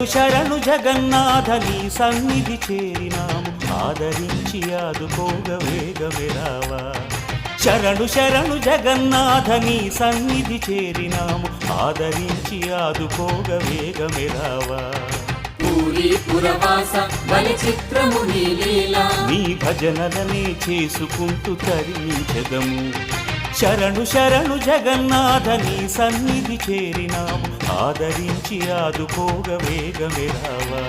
శరణు జగన్నాథ నీ సన్నిధి చేరినాము ఆదరించి ఆదుకోగ వేగమే రావా. శరణు శరణు జగన్నాథ నీ సన్నిధి చేరినాము ఆదరించి ఆదుకోగ వేగమే రావా. పూరీ పురవాస బలి చిత్రము నీ లీలా నీ భజనలనే చేసుకుంటూ తరించెదము. శరణు శరణు జగన్నాథ నీ సన్నిధి చేరినాము ఆదరించి ఆదుకోగ వేగమే రావా.